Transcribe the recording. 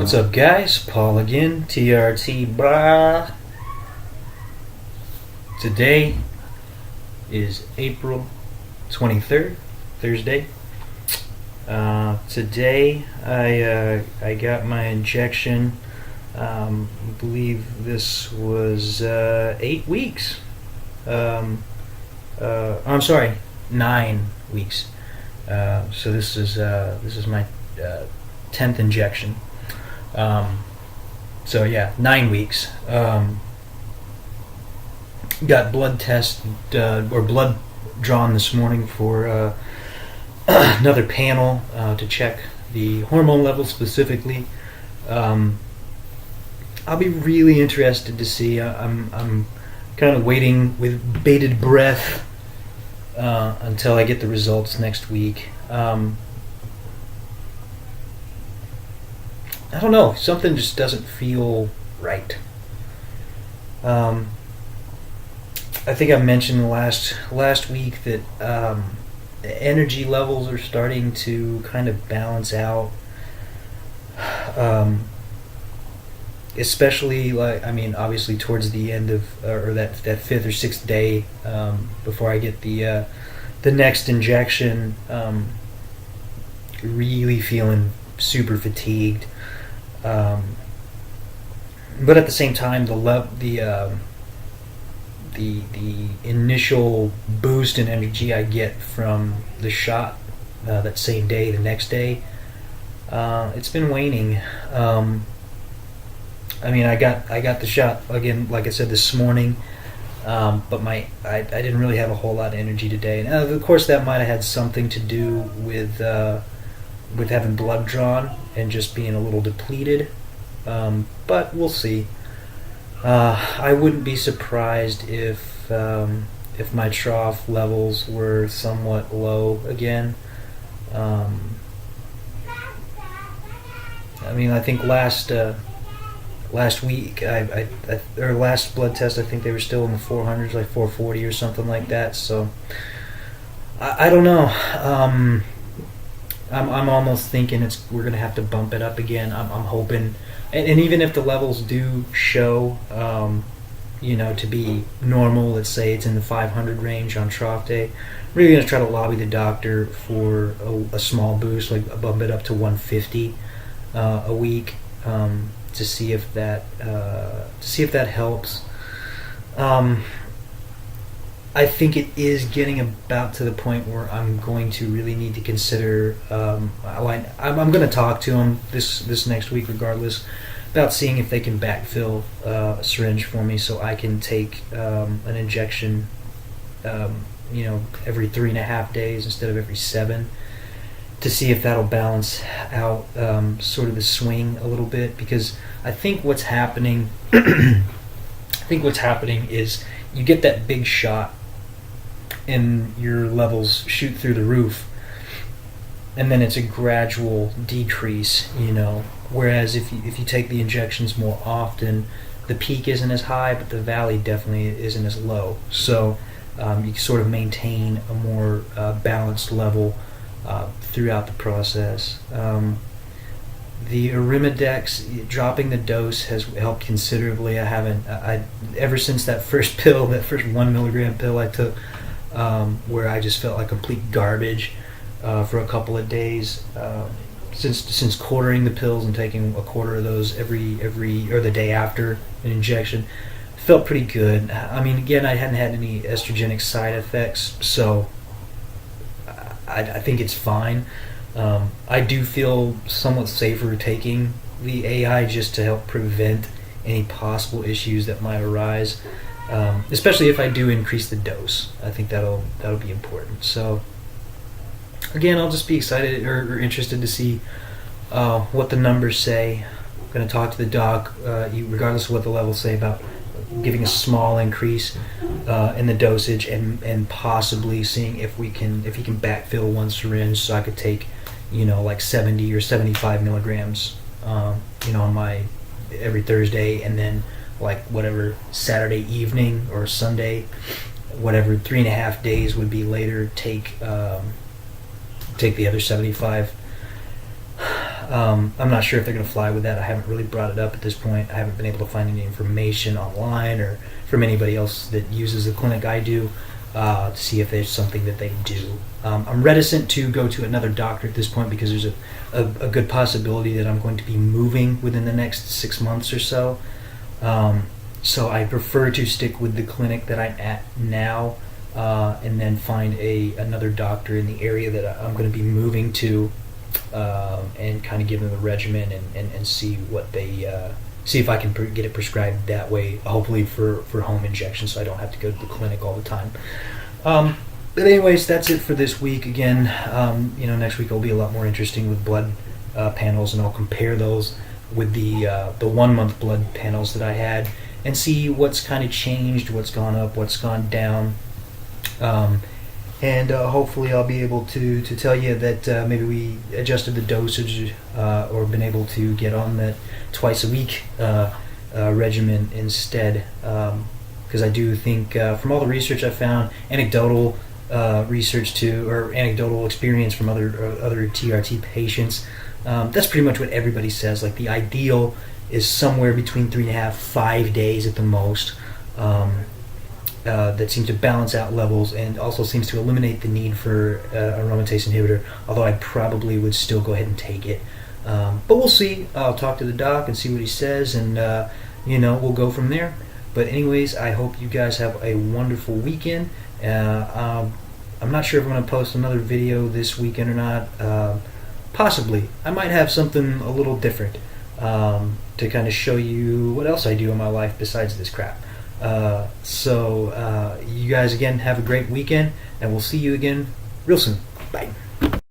What's up, guys? Paul again, TRT, brah. Today is April 23rd, Thursday. Today I got my injection. I believe this was 8 weeks. I'm sorry, 9 weeks. So this is my 10th injection. So yeah, 9 weeks. Got blood test or blood drawn this morning for another panel to check the hormone level specifically. I'll be really interested to see. I'm kind of waiting with bated breath until I get the results next week. I don't know. Something just doesn't feel right. I think I mentioned last week that the energy levels are starting to kind of balance out. Especially obviously towards the end of or that 5th or 6th day before I get the next injection. Really feeling super fatigued. But at the same time, the initial boost in energy I get from the shot that same day, the next day, it's been waning. I got the shot again, like I said, this morning, but I didn't really have a whole lot of energy today, and of course that might have had something to do with having blood drawn and just being a little depleted, but we'll see. I wouldn't be surprised if my trough levels were somewhat low again. I think last week, or last blood test, I think they were still in the 400s, like 440 or something like that. So I don't know. I'm almost thinking we're gonna have to bump it up again. I'm hoping, and even if the levels do show, to be normal, let's say it's in the 500 range on trough day, I'm really gonna try to lobby the doctor for a small boost, like bump it up to 150 a week, to see if that helps. I think it is getting about to the point where I'm going to really need to consider. I'm going to talk to them this next week, regardless, about seeing if they can backfill a syringe for me, so I can take an injection, every 3.5 days instead of every 7, to see if that'll balance out sort of the swing a little bit. Because I think what's happening, is you get that big shot and your levels shoot through the roof, and then it's a gradual decrease, whereas if you take the injections more often, the peak isn't as high, but the valley definitely isn't as low, so you sort of maintain a more balanced level throughout the process. The Arimidex, dropping the dose, has helped considerably. I ever since that first 1 milligram pill I took, where I just felt like complete garbage for a couple of days. Since quartering the pills and taking a quarter of those every or the day after an injection, felt pretty good. Again, I hadn't had any estrogenic side effects, so I think it's fine. I do feel somewhat safer taking the AI just to help prevent any possible issues that might arise, especially if I do increase the dose. I think that'll be important. So again, I'll just be excited or interested to see what the numbers say. I'm going to talk to the doc, regardless of what the levels say, about giving a small increase in the dosage, and possibly seeing if he can backfill one syringe, so I could take like 70 or 75 milligrams on my every Thursday, and then like whatever Saturday evening or Sunday, whatever 3.5 days would be later, take the other 75. I'm not sure if they're going to fly with that. I haven't really brought it up at this point. I haven't been able to find any information online or from anybody else that uses the clinic I do to see if there's something that they do. I'm reticent to go to another doctor at this point because there's a good possibility that I'm going to be moving within the next 6 months or so. So I prefer to stick with the clinic that I'm at now, and then find another doctor in the area that I'm going to be moving to, and kind of give them a regimen and see what they see if I can get it prescribed that way. Hopefully for home injection, so I don't have to go to the clinic all the time. But anyways, that's it for this week. Again, next week will be a lot more interesting with blood panels, and I'll compare those with the 1 month blood panels that I had, and see what's kind of changed, what's gone up, what's gone down. And hopefully I'll be able to tell you that maybe we adjusted the dosage, or been able to get on that twice a week regimen instead. Because I do think, from all the research I found, anecdotal research too, or anecdotal experience from other TRT patients, that's pretty much what everybody says. Like, the ideal is somewhere between 3.5, 5 days at the most. That seems to balance out levels and also seems to eliminate the need for a aromatase inhibitor, although I probably would still go ahead and take it. But we'll see. I'll talk to the doc and see what he says, and we'll go from there. But anyways, I hope you guys have a wonderful weekend. I'm not sure if I'm going to post another video this weekend or not. Possibly. I might have something a little different to kind of show you what else I do in my life besides this crap. So you guys again have a great weekend, and we'll see you again real soon. Bye.